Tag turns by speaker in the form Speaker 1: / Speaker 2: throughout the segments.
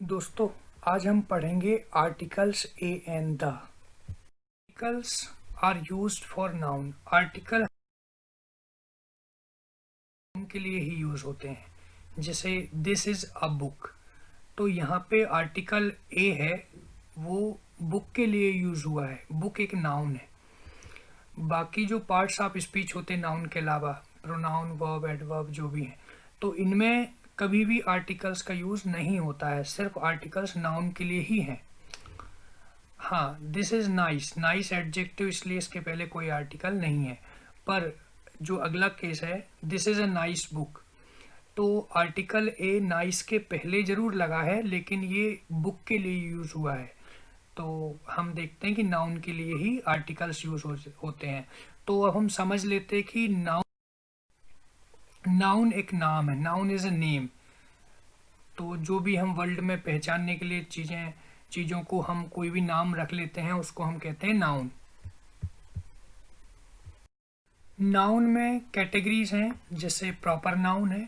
Speaker 1: दोस्तों, आज हम पढ़ेंगे articles a and the. Articles are used for noun. Article noun के लिए ही यूज होते हैं। जैसे दिस इज अ बुक, तो यहाँ पे आर्टिकल ए है, वो बुक के लिए यूज हुआ है। बुक एक नाउन है। बाकी जो पार्ट्स ऑफ स्पीच होते हैं नाउन के अलावा, प्रोनाउन, वर्ब, एडवर्ब जो भी हैं, तो इनमें कभी भी आर्टिकल्स का यूज नहीं होता है। सिर्फ आर्टिकल्स नाउन के लिए ही हैं। हाँ, this is nice. Nice adjective, इसलिए इसके पहले कोई आर्टिकल नहीं है। पर जो अगला केस है, this is a nice book, तो आर्टिकल ए नाइस के पहले जरूर लगा है, लेकिन ये बुक के लिए यूज हुआ है। तो हम देखते हैं कि नाउन के लिए ही आर्टिकल्स यूज होते हैं। तो अब हम समझ लेते हैं कि नाउन एक नाम है। Noun is a name. तो जो भी हम वर्ल्ड में पहचानने के लिए चीज़ों को हम कोई भी नाम रख लेते हैं, उसको हम कहते हैं नाउन। नाउन में कैटेगरीज हैं, जैसे प्रॉपर नाउन है,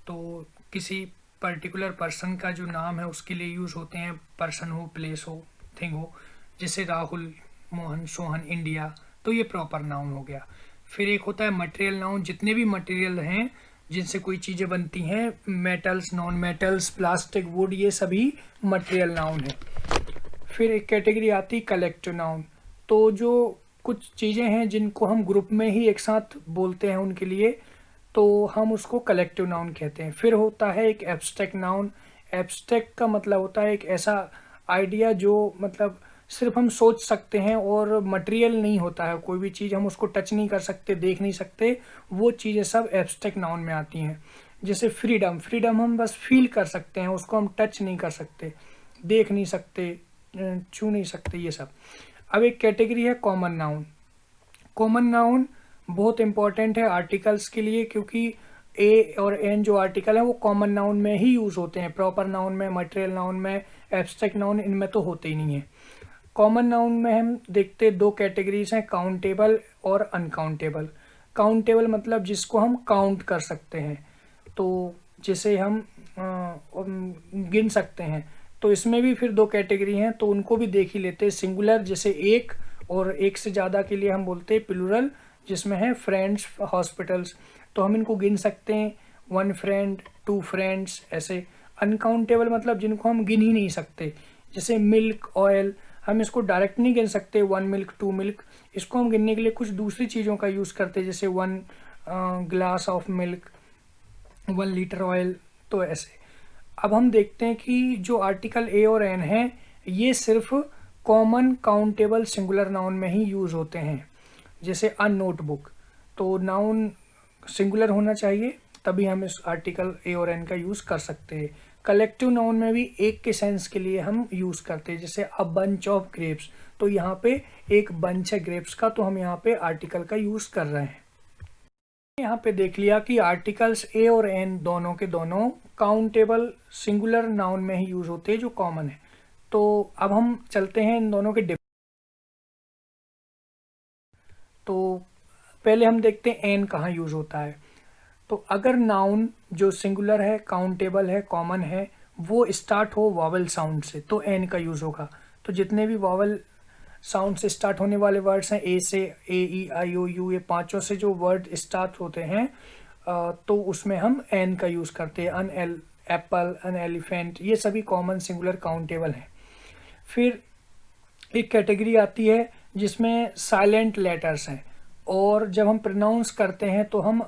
Speaker 1: तो किसी पर्टिकुलर पर्सन का जो नाम है उसके लिए यूज़ होते हैं। पर्सन हो, प्लेस हो, थिंग हो। जैसे राहुल, मोहन, सोहन, इंडिया, तो ये प्रॉपर नाउन हो गया। फिर एक होता है मटेरियल नाउन। जितने भी मटेरियल हैं जिनसे कोई चीज़ें बनती हैं, metals, non metals, plastic, would, ये सभी मटेरियल नाउन है। फिर एक कैटेगरी आती है कलेक्टिव नाउन। तो जो कुछ चीज़ें हैं जिनको हम ग्रुप में ही एक साथ बोलते हैं उनके लिए, तो हम उसको कलेक्टिव नाउन कहते हैं। फिर होता है एक एब्स्ट्रैक्ट नाउन। एब्स्ट्रैक्ट का मतलब होता है एक ऐसा आइडिया जो मतलब सिर्फ हम सोच सकते हैं और मटेरियल नहीं होता है। कोई भी चीज़ हम उसको टच नहीं कर सकते, देख नहीं सकते, वो चीज़ें सब एब्स्ट्रैक्ट नाउन में आती हैं। जैसे फ्रीडम। फ्रीडम हम बस फील कर सकते हैं, उसको हम टच नहीं कर सकते, देख नहीं सकते, छू नहीं सकते, ये सब। अब एक कैटेगरी है कॉमन नाउन। कॉमन नाउन बहुत इंपॉर्टेंट है आर्टिकल्स के लिए, क्योंकि ए और एन जो आर्टिकल है वो कॉमन नाउन में ही यूज होते हैं। प्रॉपर नाउन में, मटेरियल नाउन में, एब्स्ट्रैक्ट नाउन, इनमें तो होते ही नहीं है। कॉमन नाउन में हम देखते दो कैटेगरीज हैं, काउंटेबल और अनकाउंटेबल। काउंटेबल मतलब जिसको हम काउंट कर सकते हैं, तो जिसे हम गिन सकते हैं। तो इसमें भी फिर दो कैटेगरी हैं, तो उनको भी देख ही लेते हैं। सिंगुलर जैसे एक, और एक से ज़्यादा के लिए हम बोलते हैं प्लूरल, जिसमें है फ्रेंड्स, हॉस्पिटल्स, तो हम इनको गिन सकते हैं, वन फ्रेंड, टू फ्रेंड्स, ऐसे। अनकाउंटेबल मतलब जिनको हम गिन ही नहीं सकते, जैसे मिल्क, ऑयल, हम इसको डायरेक्ट नहीं गिन सकते, वन मिल्क, टू मिल्क। इसको हम गिनने के लिए कुछ दूसरी चीज़ों का यूज़ करते हैं, जैसे one glass of milk, 1 litre oil, तो ऐसे। अब हम देखते हैं कि जो आर्टिकल ए और एन है, ये सिर्फ कॉमन काउंटेबल सिंगुलर नाउन में ही यूज होते हैं। जैसे अ नोटबुक, तो नाउन सिंगुलर होना चाहिए, तभी हम इस आर्टिकल ए और एन का यूज कर सकते हैं। कलेक्टिव नाउन में भी एक के सेंस के लिए हम यूज करते हैं, जैसे अ बंच ऑफ ग्रेप्स, तो यहाँ पे एक बंच है ग्रेप्स का, तो हम यहाँ पे आर्टिकल का यूज कर रहे हैं। यहाँ पे देख लिया कि आर्टिकल्स ए और एन दोनों के दोनों काउंटेबल सिंगुलर नाउन में ही यूज होते हैं, जो कॉमन है। तो अब हम चलते हैं इन दोनों के तो पहले हम देखते हैं एन कहाँ यूज होता है। तो अगर नाउन जो सिंगुलर है, काउंटेबल है, कॉमन है, वो स्टार्ट हो वॉवल साउंड से, तो एन का यूज होगा। तो जितने भी वॉवल साउंड से स्टार्ट होने वाले वर्ड्स हैं, ए से, ए, ई, आई, ओ, यू, ये पांचों से जो वर्ड स्टार्ट होते हैं, तो उसमें हम एन का यूज करते हैं। अन एप्पल, अन एलिफेंट, ये सभी कॉमन सिंगुलर काउंटेबल हैं। फिर एक कैटेगरी आती है जिसमें साइलेंट लेटर्स हैं, और जब हम प्रोनाउंस करते हैं तो हम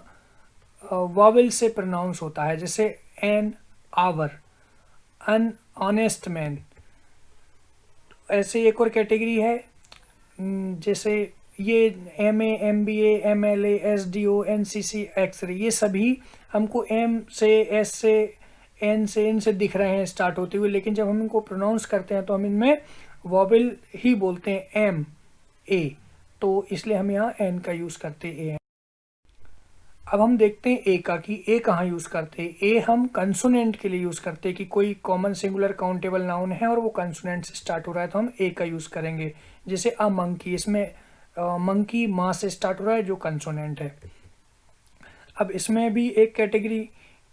Speaker 1: वॉवेल से प्रोनाउंस होता है, जैसे an hour, an honest man. ऐसे एक और कैटेगरी है, जैसे ये M A, M B A, M L A, S D O, N C C, X-ray, ये सभी हमको एम से, एस से, एन से, इन से दिख रहे हैं स्टार्ट होते हुए, लेकिन जब हम इनको प्रोनाउंस करते हैं तो हम इनमें वॉवेल ही बोलते हैं, एम, ए, तो इसलिए हम यहाँ एन का यूज़ करते हैं, ए। अब हम देखते हैं ए का, कि ए कहाँ यूज़ करते हैं। ए हम कंसोनेंट के लिए यूज़ करते हैं, कि कोई कॉमन सिंगुलर काउंटेबल नाउन है और वो कंसोनेंट से स्टार्ट हो रहा है, तो हम ए का यूज़ करेंगे। जैसे अ मंकी, इसमें मंकी माँ से स्टार्ट हो रहा है, जो कंसोनेंट है। अब इसमें भी एक कैटेगरी,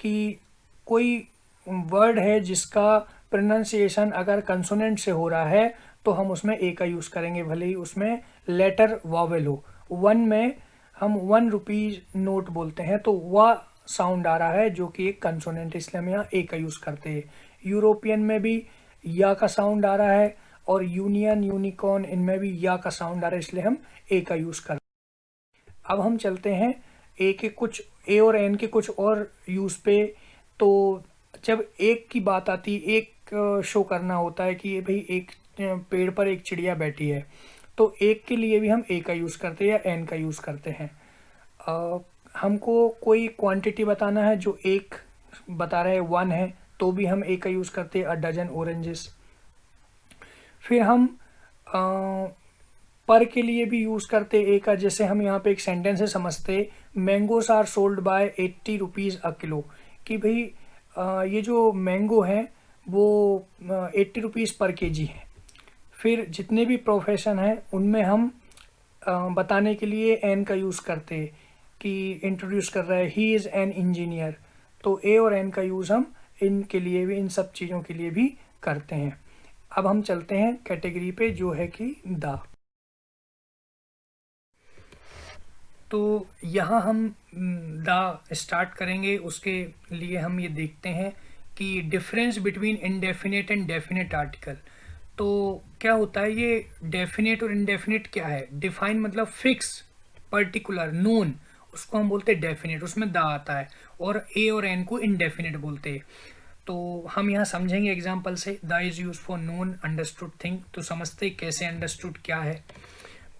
Speaker 1: कि कोई वर्ड है जिसका प्रोनाउंसिएशन अगर कंसोनेंट से हो रहा है तो हम उसमें ए का यूज़ करेंगे, भले ही उसमें लेटर वॉवेल हो। 1 में हम 1 रुपीज़ नोट बोलते हैं तो वह साउंड आ रहा है जो कि एक कंसोनेंट, इसलिए हम यहाँ ए का यूज़ करते हैं। यूरोपियन में भी या का साउंड आ रहा है और यूनियन, यूनिकॉर्न, इनमें भी या का साउंड आ रहा है, इसलिए हम ए का यूज़ करते हैं। अब हम चलते हैं ए और एन के कुछ और यूज़ पे। तो जब एक की बात आती, एक शो करना होता है कि भाई एक पेड़ पर एक चिड़िया बैठी है, तो एक के लिए भी हम ए का यूज़ करते हैं या एन का यूज़ करते हैं। हमको कोई क्वांटिटी बताना है जो एक बता रहा है 1 है, तो भी हम ए का यूज़ करते हैं, अ डजन ऑरेंजेस। फिर हम पर के लिए भी यूज़ करते ए का, जैसे हम यहाँ पे एक सेंटेंस है समझते, mangoes are sold by 80 rupees a kilo, कि भाई ये जो मैंगो है वो 80 रुपीज़ पर केजी है। फिर जितने भी प्रोफेशन हैं उनमें हम बताने के लिए एन का यूज़ करते हैं, कि इंट्रोड्यूस कर रहा है ही इज़ एन इंजीनियर, तो ए और एन का यूज़ हम इनके लिए भी, इन सब चीज़ों के लिए भी करते हैं। अब हम चलते हैं कैटेगरी पे जो है कि द। तो यहाँ हम द स्टार्ट करेंगे, उसके लिए हम ये देखते हैं कि difference between indefinite and definite article. तो क्या होता है, ये डेफिनेट और इनडेफिनेट क्या है? डिफाइन मतलब फिक्स, पर्टिकुलर, नोन, उसको हम बोलते हैं डेफिनेट, उसमें द आता है, और ए और एन को इनडेफिनेट बोलते हैं। तो हम यहाँ समझेंगे एग्जाम्पल से। The is use for known understood thing, तो समझते कैसे अंडरस्टूड क्या है।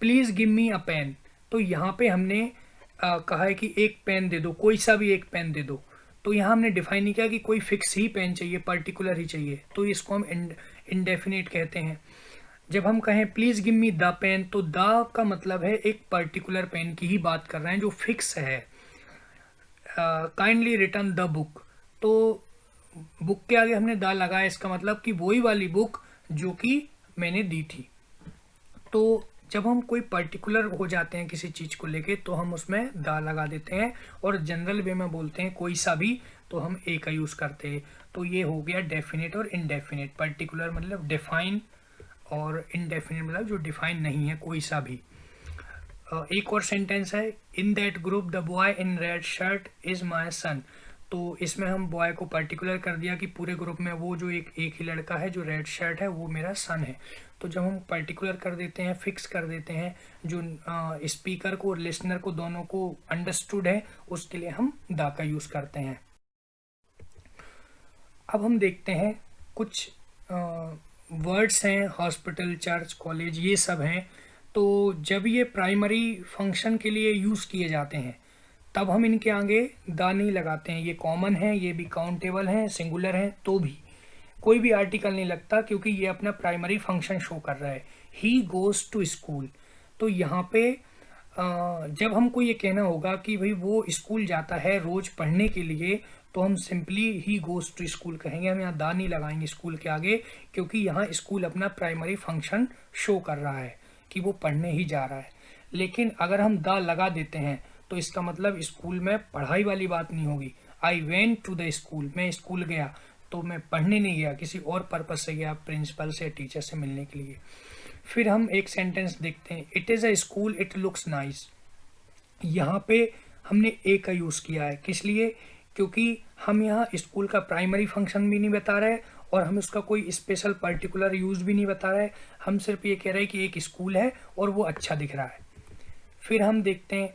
Speaker 1: Please give me a pen, तो यहाँ पे हमने कहा है कि एक पेन दे दो, कोई सा भी एक पेन दे दो। तो यहाँ हमने डिफाइन नहीं किया कि कोई फिक्स ही पेन चाहिए, पर्टिकुलर ही चाहिए, तो इसको हम इनडेफिनेट कहते हैं। जब हम कहें please give me the pen, तो द का मतलब है एक पर्टिकुलर पेन की ही बात कर रहे हैं जो फिक्स है। काइंडली रिटर्न द बुक, तो बुक के आगे हमने द लगाया, इसका मतलब कि वही वाली बुक जो कि मैंने दी थी। तो जब हम कोई पर्टिकुलर हो जाते हैं किसी चीज़ को लेके तो हम उसमें द लगा देते हैं, और जनरल वे में बोलते हैं कोई सा भी तो हम ए का यूज़ करते हैं। तो ये हो गया डेफिनेट और इनडेफिनेट। पर्टिकुलर मतलब डिफाइन, और इनडेफिनेट मतलब जो डिफाइन नहीं है, कोई सा भी। एक और सेंटेंस है, in that group the boy in red shirt is my son. तो इसमें हम बॉय को पर्टिकुलर कर दिया कि पूरे ग्रुप में वो जो एक ही लड़का है जो रेड शर्ट है वो मेरा सन है। तो जब हम पर्टिकुलर कर देते हैं, फिक्स कर देते हैं, जो स्पीकर को और लिसनर को दोनों को अंडरस्टूड है, उसके लिए हम द का यूज़ करते हैं। अब हम देखते हैं कुछ वर्ड्स हैं, हॉस्पिटल, चर्च, कॉलेज, ये सब हैं। तो जब ये प्राइमरी फंक्शन के लिए यूज़ किए जाते हैं तब हम इनके आगे द नहीं लगाते हैं। ये कॉमन है, ये भी काउंटेबल हैं, सिंगुलर हैं, तो भी कोई भी आर्टिकल नहीं लगता, क्योंकि ये अपना प्राइमरी फंक्शन शो कर रहा है। ही गोज़ टू स्कूल, तो यहाँ पे जब हमको ये कहना होगा कि भाई वो स्कूल जाता है रोज़ पढ़ने के लिए, तो हम सिंपली ही गोज़ टू स्कूल कहेंगे, हम यहाँ दा नहीं लगाएंगे स्कूल के आगे, क्योंकि यहाँ स्कूल अपना प्राइमरी फंक्शन शो कर रहा है कि वो पढ़ने ही जा रहा है। लेकिन अगर हम दा लगा देते हैं तो इसका मतलब स्कूल में पढ़ाई वाली बात नहीं होगी। I went to the school, मैं स्कूल गया, तो मैं पढ़ने नहीं गया, किसी और पर्पज़ से गया, प्रिंसिपल से, टीचर से मिलने के लिए। फिर हम एक सेंटेंस देखते हैं, it is a school, it looks nice. यहाँ पे हमने ए का यूज़ किया है, किस लिए? क्योंकि हम यहाँ स्कूल का प्राइमरी फंक्शन भी नहीं बता रहे और हम उसका कोई स्पेशल पर्टिकुलर यूज़ भी नहीं बता रहे, हम सिर्फ ये कह रहे हैं कि एक स्कूल है और वो अच्छा दिख रहा है। फिर हम देखते हैं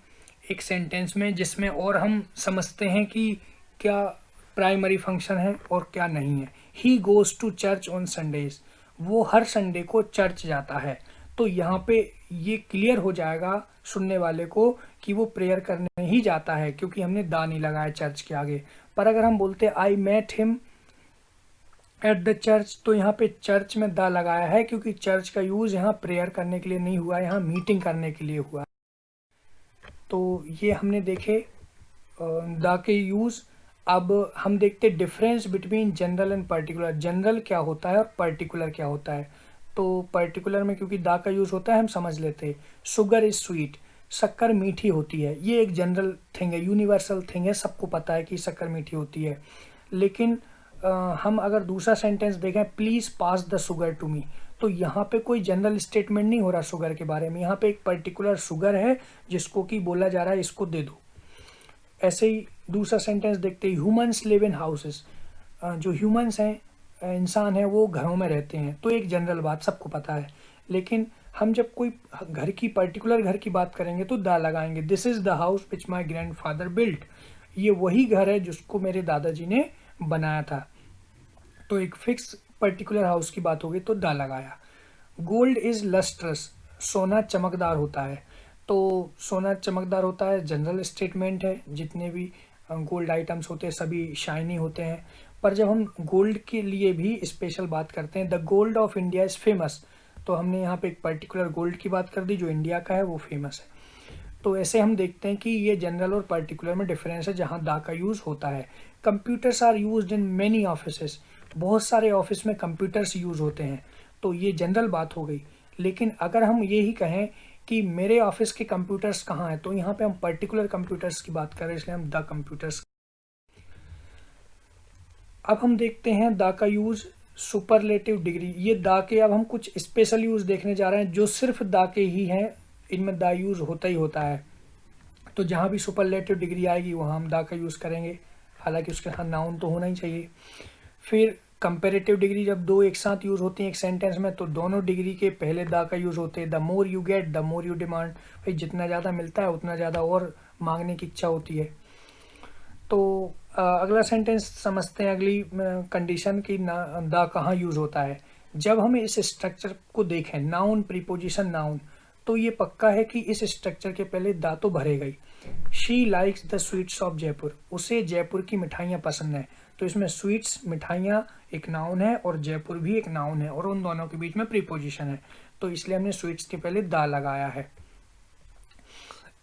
Speaker 1: एक सेंटेंस में जिसमें और हम समझते हैं कि क्या प्राइमरी फंक्शन है और क्या नहीं है। He goes to church on Sundays, वो हर संडे को चर्च जाता है। तो यहाँ पे ये क्लियर हो जाएगा सुनने वाले को कि वो प्रेयर करने ही जाता है, क्योंकि हमने दा नहीं लगाया चर्च के आगे। पर अगर हम बोलते I met him at the church, तो यहाँ पे चर्च में दा लगाया है, क्योंकि चर्च का यूज़ यहाँ प्रेयर करने के लिए नहीं हुआ, यहाँ मीटिंग करने के लिए हुआ। तो ये हमने देखे द के यूज़। अब हम देखते difference between general and particular. General क्या होता है और पर्टिकुलर क्या होता है। तो पर्टिकुलर में क्योंकि दा का यूज़ होता है हम समझ लेते हैं। शुगर इज़ स्वीट, शक्कर मीठी होती है, ये एक जनरल थिंग है, यूनिवर्सल थिंग है, सबको पता है कि शक्कर मीठी होती है। लेकिन हम अगर दूसरा सेंटेंस देखें, please pass the sugar to me, तो यहाँ पे कोई जनरल स्टेटमेंट नहीं हो रहा शुगर के बारे में, यहाँ पे एक पर्टिकुलर शुगर है जिसको कि बोला जा रहा है इसको दे दो। ऐसे ही दूसरा सेंटेंस देखते हैं, ह्यूमन्स लिव इन हाउसेस, जो ह्यूमन्स हैं, इंसान है, वो घरों में रहते हैं, तो एक जनरल बात सबको पता है। लेकिन हम जब कोई घर की पर्टिकुलर घर की बात करेंगे तो दा लगाएंगे। This is the house which my grand father built, ये वही घर है जिसको मेरे दादाजी ने बनाया था। तो एक फिक्स पर्टिकुलर हाउस की बात हो गई तो दा लगाया। गोल्ड इज़ लस्ट्रस, सोना चमकदार होता है, तो सोना चमकदार होता है जनरल स्टेटमेंट है, जितने भी गोल्ड आइटम्स होते हैं सभी शाइनी होते हैं। पर जब हम गोल्ड के लिए भी स्पेशल बात करते हैं, the gold of India is famous, तो हमने यहाँ पे एक पर्टिकुलर गोल्ड की बात कर दी जो इंडिया का है, वो फेमस है। तो ऐसे हम देखते हैं कि ये जनरल और पर्टिकुलर में डिफरेंस है जहाँ दा का यूज़ होता है। Computers are used in many offices, बहुत सारे ऑफिस में कंप्यूटर्स यूज़ होते हैं, तो ये जनरल बात हो गई। लेकिन अगर हम यही कहें कि मेरे ऑफिस के कंप्यूटर्स कहाँ हैं, तो यहाँ पे हम पर्टिकुलर कंप्यूटर्स की बात कर रहे हैं, इसलिए हम द कंप्यूटर्स। अब हम देखते हैं दा का यूज़ सुपरलेटिव डिग्री। ये दा के अब हम कुछ स्पेशल यूज़ देखने जा रहे हैं जो सिर्फ दा के ही हैं, इनमें दा यूज़ होता ही होता है। तो जहाँ भी सुपरलेटिव डिग्री आएगी वहाँ हम दा का यूज़ करेंगे, हालांकि उसके साथ नाउन तो होना ही चाहिए। फिर कंपेरेटिव डिग्री, जब दो एक साथ यूज़ होती हैं एक सेंटेंस में, तो दोनों डिग्री के पहले दा का यूज़ होते हैं। The more you get the more you demand, भाई जितना ज़्यादा मिलता है उतना ज़्यादा और मांगने की इच्छा होती है। तो अगला सेंटेंस समझते हैं, अगली कंडीशन की दा कहाँ यूज़ होता है। जब हम इस स्ट्रक्चर को देखें, नाउन प्रीपोजिशन नाउन, तो ये पक्का है कि इस स्ट्रक्चर के पहले दा तो भरेगा ही। She likes the sweets of Jaipur, उसे जयपुर की मिठाइयाँ पसंद है, तो इसमें स्वीट्स मिठाइयाँ एक नाउन है और जयपुर भी एक नाउन है, और उन दोनों के बीच में प्रीपोजिशन है, तो इसलिए हमने स्वीट्स के पहले दा लगाया है।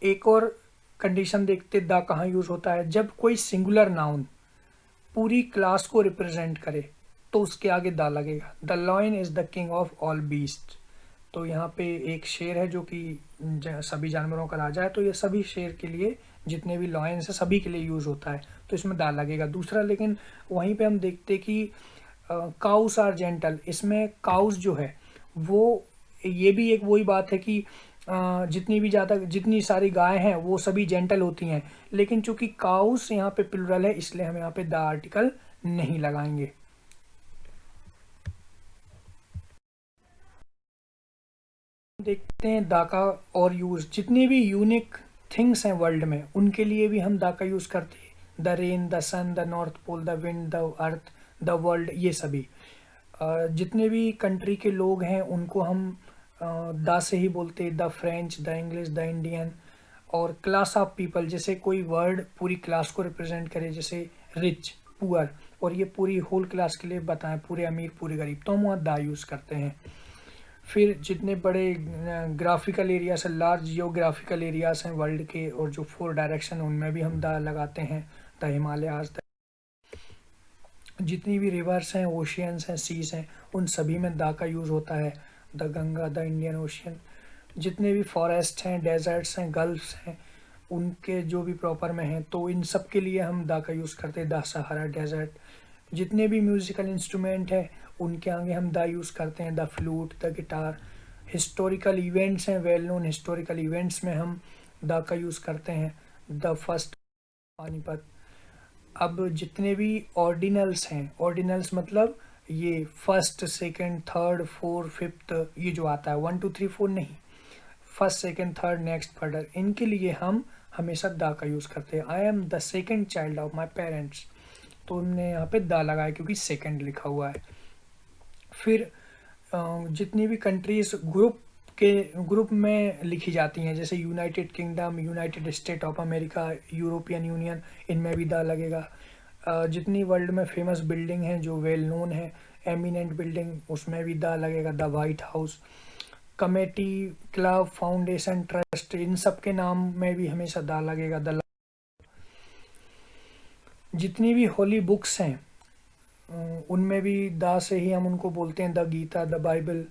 Speaker 1: एक और कंडीशन देखते, दा कहाँ यूज़ होता है। जब कोई सिंगुलर नाउन पूरी क्लास को रिप्रेजेंट करे तो उसके आगे दा लगेगा। The lion is the king of all beast, तो यहाँ पे एक शेर है जो कि सभी जानवरों का राजा है, तो ये सभी शेर के लिए, जितने भी लॉयंस है सभी के लिए यूज़ होता है, तो इसमें दा लगेगा। दूसरा, लेकिन वहीं पे हम देखते कि काउस आर जेंटल, इसमें काउस जो है वो, ये भी एक वही बात है कि जितनी सारी गाय हैं वो सभी जेंटल होती हैं, लेकिन चूंकि काउस यहाँ पे प्लुरल है इसलिए हम यहाँ पे द आर्टिकल नहीं लगाएंगे। देखते हैं दा का और यूज़, जितने भी यूनिक थिंग्स हैं वर्ल्ड में उनके लिए भी हम दा का यूज़ करते हैं। The rain, the sun, the North Pole, the wind, the earth, the world, ये सभी जितने भी कंट्री के लोग हैं उनको हम दा से ही बोलते हैं। The French, the English, the Indian. और क्लास ऑफ पीपल, जैसे कोई वर्ड पूरी क्लास को रिप्रेजेंट करे, जैसे रिच, पुअर, और ये पूरी होल क्लास के लिए बताएं, पूरे अमीर पूरे गरीब, तो हम वहाँ दा यूज़ करते हैं। फिर जितने बड़े ग्राफिकल एरियाज हैं, लार्ज जियोग्राफिकल एरियाज हैं वर्ल्ड के, और जो 4 डायरेक्शन उनमें भी हम दा लगाते हैं। द हिमालयाज, जितनी भी रिवर्स हैं, ओशियंस हैं, सीज हैं, उन सभी में दा का यूज़ होता है। The Ganga, the Indian ocean. जितने भी फॉरेस्ट हैं, डेजर्ट्स हैं, गल्फ्स हैं, उनके जो भी प्रॉपर में हैं, तो इन सब के लिए हम दा का यूज़ करते हैं। The Sahara desert. जितने भी म्यूज़िकल इंस्ट्रूमेंट हैं उनके आगे हम दा यूज़ करते हैं। The flute, the guitar. Historical events हैं, वेल नोन हिस्टोरिकल इवेंट्स में हम दा का यूज़ करते हैं। The first Panipat. अब जितने भी ऑर्डिनल्स हैं, ऑर्डिनल्स मतलब ये first, second, third, fourth, fifth, ये जो आता है 1 2 3 4 नहीं, first, second, third, next, further, इनके लिए हम हमेशा दा का यूज़ करते हैं। I am the second child of my parents, तो हमने यहाँ पे दा लगाया क्योंकि सेकंड लिखा हुआ है। फिर जितनी भी कंट्रीज ग्रुप में लिखी जाती हैं, जैसे United kingdom, United state of America, European union, इनमें भी दा लगेगा। जितनी वर्ल्ड में फेमस बिल्डिंग हैं जो वेल नोन है, एमिनेंट बिल्डिंग, उसमें भी दा लगेगा। The White House, committee, club, foundation, trust, इन सब के नाम में भी हमेशा दा लगेगा। द जितनी भी होली बुक्स हैं उनमें भी दा से ही हम उनको बोलते हैं। The Gita, the Bible.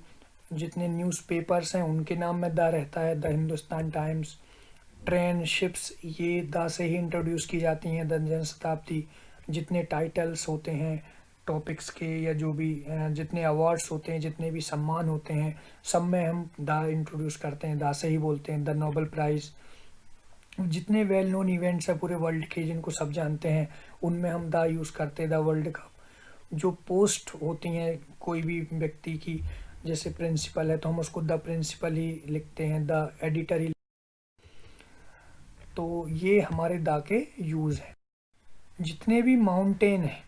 Speaker 1: जितने न्यूज़पेपर्स हैं उनके नाम में दा रहता है। The Hindustan Times. Train, ships, ये दा से ही इंट्रोड्यूस की जाती हैं। द जनशताब्दी। जितने टाइटल्स होते हैं, टॉपिक्स के या जो भी जितने अवार्ड्स होते हैं, जितने भी सम्मान होते हैं, सब में हम द इंट्रोड्यूस करते हैं, द से ही बोलते हैं। द नोबेल प्राइज़, जितने वेल नोन इवेंट्स हैं पूरे वर्ल्ड के जिनको सब जानते हैं, उनमें हम द यूज़ करते हैं। द वर्ल्ड कप, जो पोस्ट होती हैं कोई भी व्यक्ति की, जैसे प्रिंसिपल है तो हम उसको द प्रिंसिपल ही लिखते हैं, द एडिटर ही। तो ये हमारे द के यूज़ हैं। जितने भी माउंटेन हैं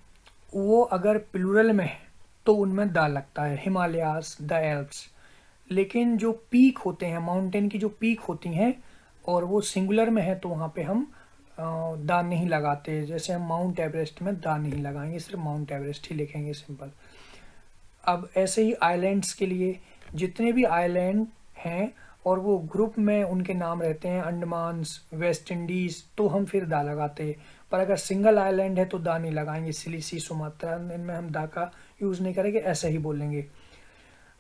Speaker 1: वो अगर प्लूरल में है तो उनमें द लगता है, हिमालयास, द एल्प्स। लेकिन जो पीक होते हैं, माउंटेन की जो पीक होती हैं और वो सिंगुलर में है तो वहाँ पे हम द नहीं लगाते। जैसे हम माउंट एवरेस्ट में द नहीं लगाएंगे, सिर्फ माउंट एवरेस्ट ही लिखेंगे, सिंपल। अब ऐसे ही आइलैंड्स के लिए, जितने भी आइलैंड हैं और वो ग्रुप में उनके नाम रहते हैं, अंडमान्स, वेस्ट इंडीज़, तो हम फिर दा लगाते। पर अगर सिंगल आइलैंड है तो दा नहीं लगाएंगे, सिलिसी, सुमात्रा, इनमें हम दा का यूज़ नहीं करेंगे, ऐसे ही बोलेंगे।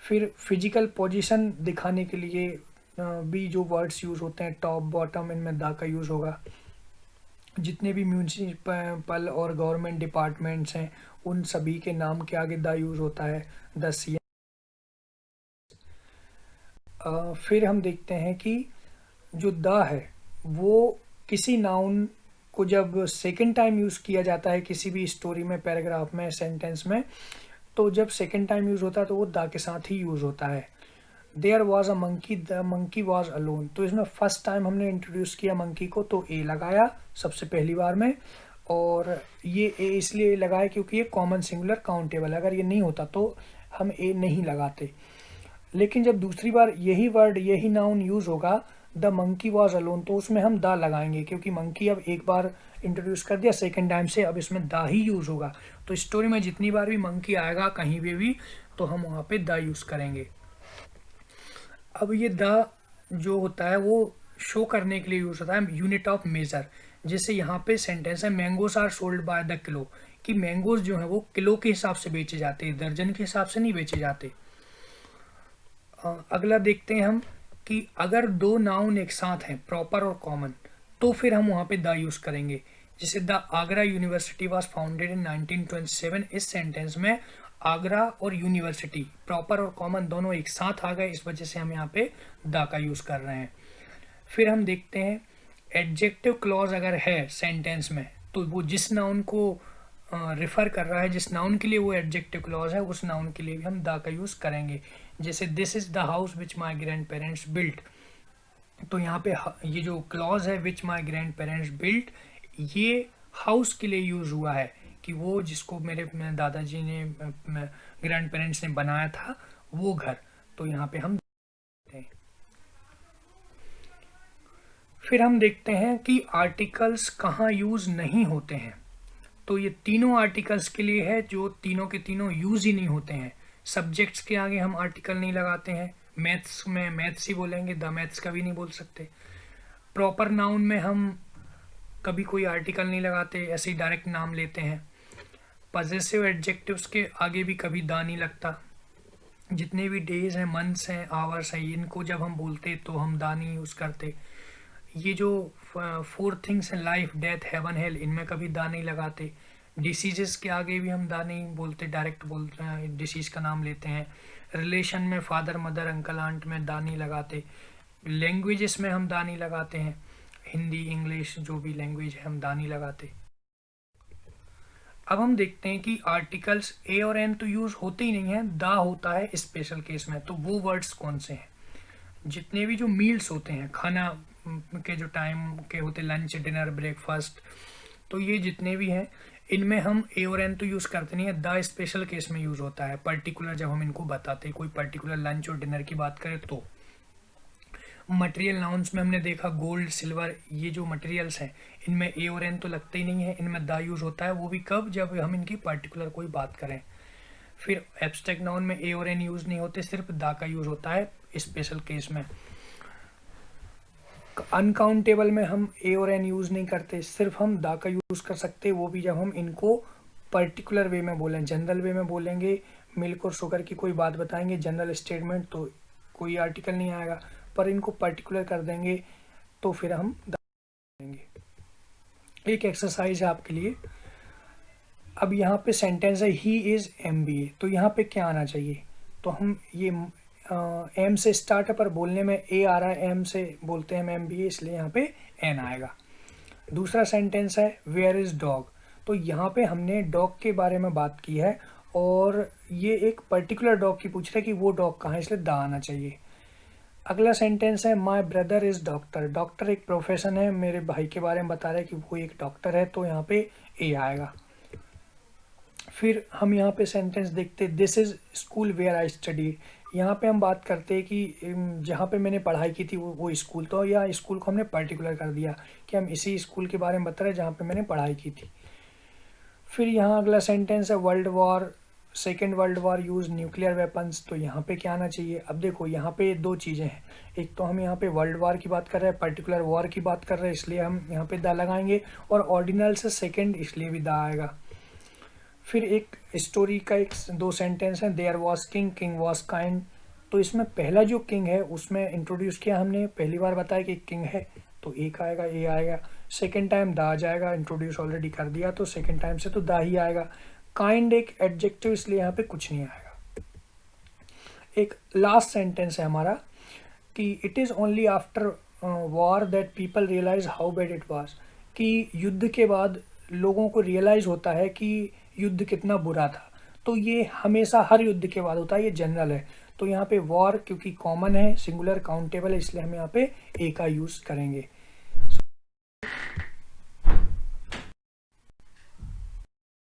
Speaker 1: फिर फिजिकल पोजीशन दिखाने के लिए भी जो वर्ड्स यूज़ होते हैं, टॉप, बॉटम, इनमें दा का यूज़ होगा। जितने भी म्यूनिसिपल और गवर्नमेंट डिपार्टमेंट्स हैं उन सभी के नाम के आगे द यूज़ होता है, द सी। फिर हम देखते हैं कि जो द है वो किसी नाउन को जब सेकंड टाइम यूज़ किया जाता है किसी भी स्टोरी में, पैराग्राफ में, सेंटेंस में, तो जब सेकंड टाइम यूज़ होता है तो वो द के साथ ही यूज़ होता है। There was a monkey, the monkey was alone. तो इसमें फर्स्ट टाइम हमने इंट्रोड्यूस किया मंकी को तो ए लगाया सबसे पहली बार में, और ये ए इसलिए लगाया क्योंकि ये कॉमन सिंगुलर काउंटेबल है। अगर ये नहीं होता तो हम ए नहीं लगाते। लेकिन जब दूसरी बार यही वर्ड, यही नाउन यूज़ होगा, द मंकी वॉज अलोन, तो उसमें हम द लगाएंगे क्योंकि मंकी अब एक बार इंट्रोड्यूस कर दिया, सेकेंड टाइम से अब इसमें द ही यूज़ होगा। तो स्टोरी में जितनी बार भी मंकी आएगा कहीं भी तो हम वहाँ पे द यूज़ करेंगे। अब ये द जो होता है वो शो करने के लिए यूज़ होता है यूनिट ऑफ मेजर। जैसे यहाँ पे सेंटेंस है mangoes are sold by the kilo, कि मैंगोज जो है वो किलो के हिसाब से बेचे जाते हैं, दर्जन के हिसाब से नहीं बेचे जाते। अगला देखते हैं हम कि अगर दो नाउन एक साथ हैं, प्रॉपर और कॉमन, तो फिर हम वहाँ पे द यूज़ करेंगे। जैसे the Agra university was founded in 1927, इस सेंटेंस में आगरा और यूनिवर्सिटी, प्रॉपर और कॉमन दोनों एक साथ आ गए, इस वजह से हम यहाँ पे द का यूज़ कर रहे हैं। फिर हम देखते हैं एडजेक्टिव क्लॉज अगर है सेंटेंस में तो वो जिस नाउन को रेफर कर रहा है, जिस नाउन के लिए वो एडजेक्टिव क्लॉज है, उस नाउन के लिए भी हम द का यूज़ करेंगे। जैसे this is the house which my grand parents built, तो यहाँ पे ये जो क्लॉज है विच माई ग्रैंड पेरेंट्स बिल्ट, ये हाउस के लिए यूज़ हुआ है कि वो जिसको मेरे दादाजी ने, ग्रैंड पेरेंट्स ने बनाया था वो घर, तो यहाँ पे हम देखते हैं। फिर हम देखते हैं कि आर्टिकल्स कहाँ यूज़ नहीं होते हैं। तो ये तीनों आर्टिकल्स के लिए है जो तीनों के तीनों यूज़ ही नहीं होते हैं। सब्जेक्ट्स के आगे हम आर्टिकल नहीं लगाते हैं, मैथ्स में मैथ्स ही बोलेंगे, द मैथ्स कभी नहीं बोल सकते। प्रॉपर नाउन में हम कभी कोई आर्टिकल नहीं लगाते, ऐसे ही डायरेक्ट नाम लेते हैं। पजेसिव एडजेक्टिव्स के आगे भी कभी द नहीं लगता। जितने भी डेज हैं, मंथ्स हैं, आवर्स हैं, इनको जब हम बोलते तो हम द नहीं यूज़ करते। ये जो 4 थिंग्स हैं, लाइफ, डेथ, हेवन, हेल, इनमें कभी द नहीं लगाते। डिसीजेस के आगे भी हम द नहीं बोलते, डायरेक्ट बोलते हैं, डिसीज़ का नाम लेते हैं। रिलेशन में फादर, मदर, अंकल, आंट में द नहीं लगाते। लैंग्वेजेस में हम द नहीं लगाते हैं, हिंदी, इंग्लिश, जो भी लैंग्वेज है हम द नहीं लगाते। अब हम देखते हैं कि आर्टिकल्स ए और एन तो यूज़ होते ही नहीं हैं, द होता है स्पेशल केस में। तो वो वर्ड्स कौन से हैं? जितने भी जो मील्स होते हैं, खाना के जो टाइम के होते, लंच, डिनर, ब्रेकफास्ट, तो ये जितने भी हैं इनमें हम ए और एन तो यूज़ करते नहीं है, द स्पेशल केस में यूज़ होता है, पर्टिकुलर जब हम इनको बताते हैं, कोई पर्टिकुलर लंच और डिनर की बात करें तो। मटेरियल नाउन्स में हमने देखा गोल्ड, सिल्वर, ये जो मटेरियल्स हैं इनमें ए और एन तो लगते ही नहीं है, इनमें द यूज़ होता है, वो भी कब, जब हम इनकी पर्टिकुलर कोई बात करें। फिर एब्स्ट्रैक्ट नाउन में ए और एन यूज़ नहीं होते, सिर्फ द का यूज़ होता है स्पेशल केस में। अनकाउंटेबल में हम ए और एन यूज़ नहीं करते, सिर्फ हम द का यूज़ कर सकते, वो भी जब हम इनको पर्टिकुलर वे में बोलें। जनरल वे में बोलेंगे, मिल्क और शुगर की कोई बात बताएंगे, जनरल स्टेटमेंट, तो कोई आर्टिकल नहीं आएगा, पर इनको पर्टिकुलर कर देंगे तो फिर हम द देंगे। एक एक्सरसाइज है आपके लिए, अब यहाँ पे सेंटेंस है ही इज़ MBA, तो यहाँ पे क्या आना चाहिए? तो हम ये एम से स्टार्ट है पर बोलने में ए आ रहा है, एम से बोलते हैं हम MBA, इसलिए यहाँ पे एन आएगा। दूसरा सेंटेंस है वेयर इज़ डॉग, तो यहाँ पे हमने डॉग के बारे में बात की है और ये एक पर्टिकुलर डॉग की पूछ रहा है कि वो डॉग कहाँ है, इसलिए द आना चाहिए। अगला सेंटेंस है my brother is doctor, doctor एक प्रोफेशन है, मेरे भाई के बारे में बता रहा है कि वो एक डॉक्टर है, तो यहाँ पे ए आएगा। फिर हम यहाँ पे सेंटेंस देखते this is school where I study, यहाँ पे हम बात करते हैं कि जहाँ पे मैंने पढ़ाई की थी वो स्कूल, तो या स्कूल को हमने पर्टिकुलर कर दिया कि हम इसी स्कूल के बारे में बता रहे हैं जहाँ पे मैंने पढ़ाई की थी। फिर यहाँ अगला सेंटेंस है second world war use nuclear weapons, तो यहाँ पे क्या आना चाहिए? अब देखो यहाँ पे दो चीज़ें हैं, एक तो हम यहाँ पे वर्ल्ड वॉर की बात कर रहे हैं, पर्टिकुलर वॉर की बात कर रहे हैं, इसलिए हम यहाँ पे द लगाएंगे, और ऑर्डिनल से सेकेंड इसलिए भी द आएगा। फिर एक स्टोरी का दो सेंटेंस है there was king was kind, तो इसमें पहला जो किंग है उसमें इंट्रोड्यूस किया हमने, पहली बार बताया कि किंग है तो एक आएगा, ए आएगा। सेकेंड टाइम द आ जाएगा, इंट्रोड्यूस ऑलरेडी कर दिया तो सेकेंड टाइम से तो द ही आएगा। काइंड एक एडजेक्टिव, इसलिए यहाँ पे कुछ नहीं आएगा। एक लास्ट सेंटेंस है हमारा कि it is only after war that people realise how bad it was, कि युद्ध के बाद लोगों को रियलाइज होता है कि युद्ध कितना बुरा था, तो ये हमेशा हर युद्ध के बाद होता है, ये जनरल है। तो यहाँ पे वॉर क्योंकि कॉमन है, सिंगुलर काउंटेबल है, इसलिए हम यहाँ पे ए का यूज़ करेंगे।